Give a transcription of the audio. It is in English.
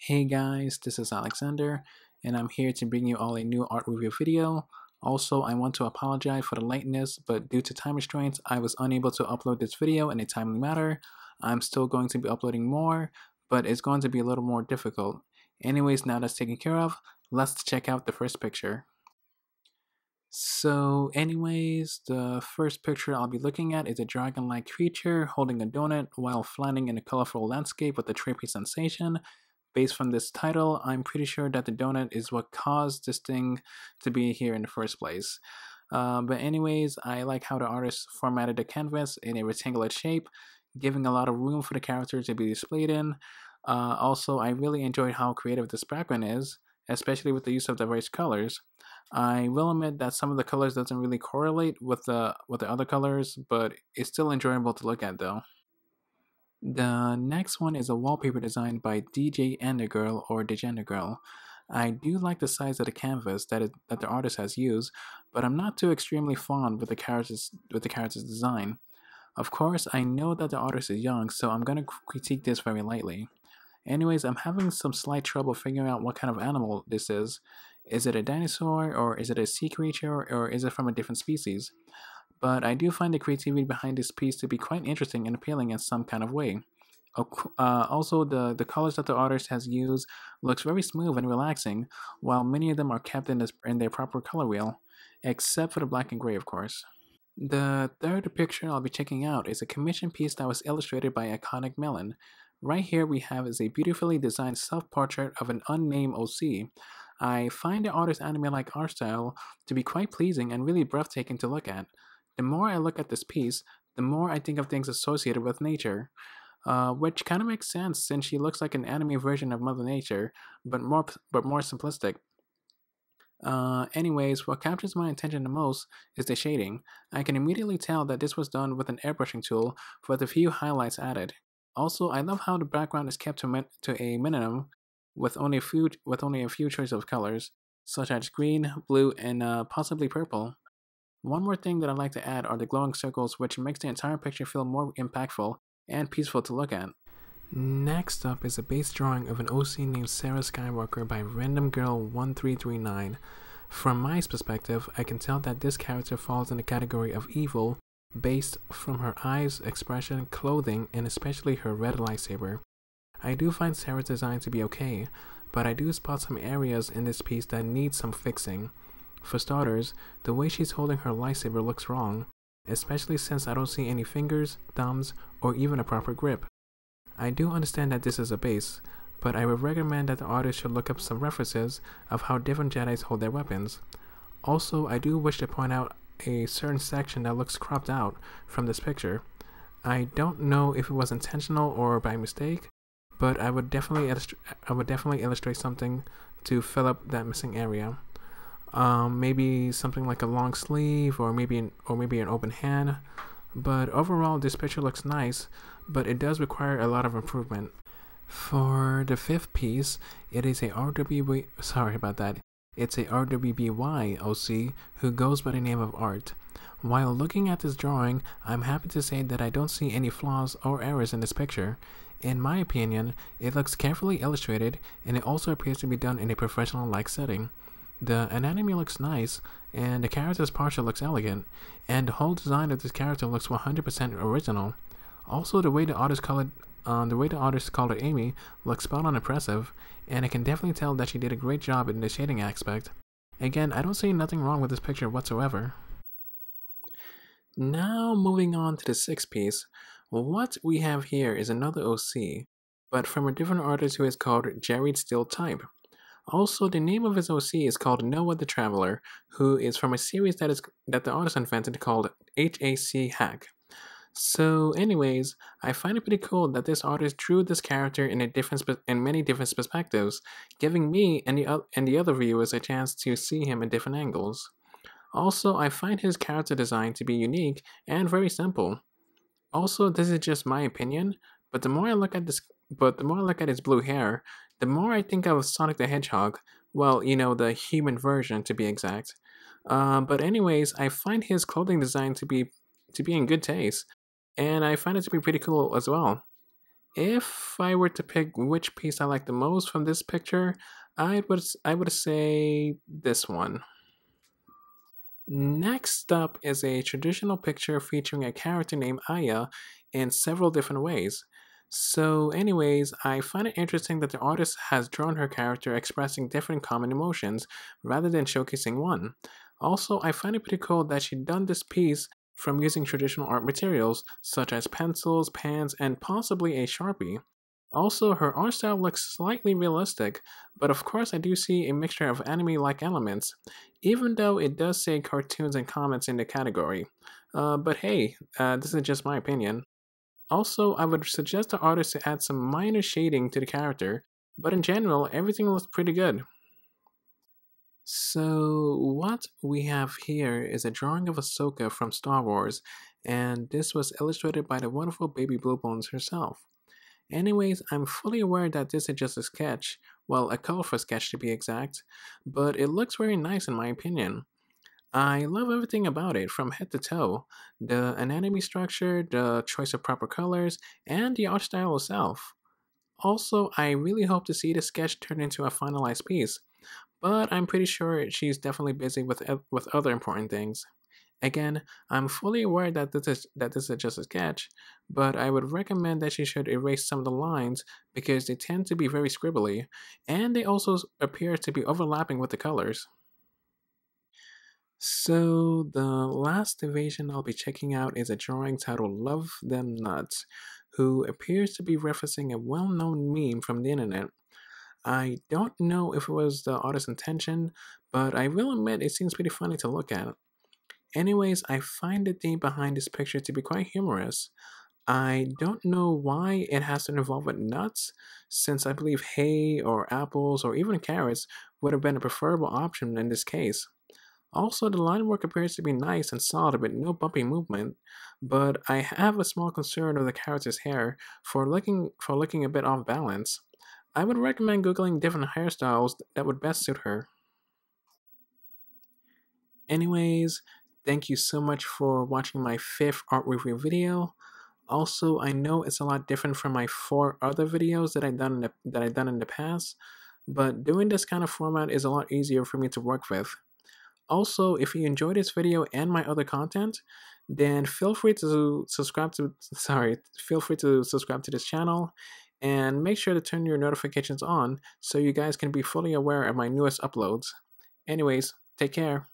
Hey guys, this is Alexander, and I'm here to bring you all a new art review video. Also, I want to apologize for the lateness, but due to time restraints, I was unable to upload this video in a timely manner. I'm still going to be uploading more, but it's going to be a little more difficult. Anyways, now that's taken care of, let's check out the first picture. So anyways, the first picture I'll be looking at is a dragon-like creature holding a donut while flying in a colorful landscape with a trippy sensation. Based from this title, I'm pretty sure that the donut is what caused this thing to be here in the first place. But anyways, I like how the artist formatted the canvas in a rectangular shape, giving a lot of room for the character to be displayed in. Also, I really enjoyed how creative this background is, especially with the use of diverse colors. I will admit that some of the colors doesn't really correlate with the other colors, but it's still enjoyable to look at though. The next one is a wallpaper designed by DJ Endergirl or Girl. I do like the size of the canvas that the artist has used, but I'm not too extremely fond with the character's design. Of course, I know that the artist is young, so I'm gonna critique this very lightly. Anyways, I'm having some slight trouble figuring out what kind of animal this is. Is it a dinosaur, or is it a sea creature, or is it from a different species? But I do find the creativity behind this piece to be quite interesting and appealing in some kind of way. Also, the colors that the artist has used looks very smooth and relaxing, while many of them are kept in their proper color wheel, except for the black and gray, of course. The third picture I'll be checking out is a commission piece that was illustrated by iconic Melon. Right here we have is a beautifully designed self-portrait of an unnamed OC. I find the artist's anime-like art style to be quite pleasing and really breathtaking to look at. The more I look at this piece, the more I think of things associated with nature, which kind of makes sense since she looks like an anime version of Mother Nature, but more simplistic. Anyways, what captures my attention the most is the shading. I can immediately tell that this was done with an airbrushing tool with a few highlights added. Also, I love how the background is kept to a minimum with only a few choices of colors, such as green, blue, and possibly purple. One more thing that I'd like to add are the glowing circles, which makes the entire picture feel more impactful and peaceful to look at. Next up is a base drawing of an OC named Sarah Skywalker by randomgirl1339. From my perspective, I can tell that this character falls in the category of evil based from her eyes, expression, clothing, and especially her red lightsaber. I do find Sarah's design to be okay, but I do spot some areas in this piece that need some fixing. For starters, the way she's holding her lightsaber looks wrong, especially since I don't see any fingers, thumbs, or even a proper grip. I do understand that this is a base, but I would recommend that the artist should look up some references of how different Jedis hold their weapons. Also, I do wish to point out a certain section that looks cropped out from this picture. I don't know if it was intentional or by mistake, but I would definitely illustrate something to fill up that missing area. Maybe something like a long sleeve, or maybe an open hand. But overall, this picture looks nice, but it does require a lot of improvement. For the fifth piece, it is a It's a RWBY OC who goes by the name of Art. While looking at this drawing, I'm happy to say that I don't see any flaws or errors in this picture. In my opinion, it looks carefully illustrated, and it also appears to be done in a professional-like setting. The anatomy looks nice, and the character's posture looks elegant, and the whole design of this character looks 100% original. Also, the way the artist colored Amy looks spot on impressive, and I can definitely tell that she did a great job in the shading aspect. Again, I don't see nothing wrong with this picture whatsoever. Now moving on to the sixth piece, what we have here is another OC, but from a different artist who is called Jared Still Type. Also, the name of his OC is called Noah the Traveler, who is from a series that the artist invented called HAC Hack. So anyways, I find it pretty cool that this artist drew this character in many different perspectives, giving me and the other viewers a chance to see him in different angles. Also, I find his character design to be unique and very simple. Also, this is just my opinion, but the more I look at his blue hair, the more I think of Sonic the Hedgehog. Well, you know, the human version to be exact. But anyways, I find his clothing design to be in good taste, and I find it to be pretty cool as well. If I were to pick which piece I like the most from this picture, I would say this one. Next up is a traditional picture featuring a character named Aya in several different ways. So, anyways, I find it interesting that the artist has drawn her character expressing different common emotions rather than showcasing one. Also, I find it pretty cool that she done this piece from using traditional art materials such as pencils, pens, and possibly a Sharpie. Also, her art style looks slightly realistic, but of course, I do see a mixture of anime like elements, even though it does say cartoons and comics in the category. But hey, this is just my opinion. Also, I would suggest the artist to add some minor shading to the character, but in general, everything looks pretty good. So, what we have here is a drawing of Ahsoka from Star Wars, and this was illustrated by the wonderful Baby Blue Bones herself. Anyways, I'm fully aware that this is just a sketch, well, a colorful sketch to be exact, but it looks very nice in my opinion. I love everything about it from head to toe, the anatomy structure, the choice of proper colors, and the art style itself. Also, I really hope to see the sketch turn into a finalized piece, but I'm pretty sure she's definitely busy with other important things. Again, I'm fully aware that this is just a sketch, but I would recommend that she should erase some of the lines because they tend to be very scribbly, and they also appear to be overlapping with the colors. So the last division I'll be checking out is a drawing titled Love Them Nuts, who appears to be referencing a well-known meme from the internet. I don't know if it was the artist's intention, but I will admit it seems pretty funny to look at. Anyways, I find the theme behind this picture to be quite humorous. I don't know why it has to involve with nuts, since I believe hay or apples or even carrots would have been a preferable option in this case. Also, the line work appears to be nice and solid with no bumpy movement, but I have a small concern of the character's hair for looking a bit off balance. I would recommend googling different hairstyles that would best suit her. Anyways, thank you so much for watching my fifth art review video. Also, I know it's a lot different from my four other videos that I done in the past, but doing this kind of format is a lot easier for me to work with. Also, if you enjoyed this video and my other content, then feel free to subscribe to this channel and make sure to turn your notifications on so you guys can be fully aware of my newest uploads. Anyways, take care.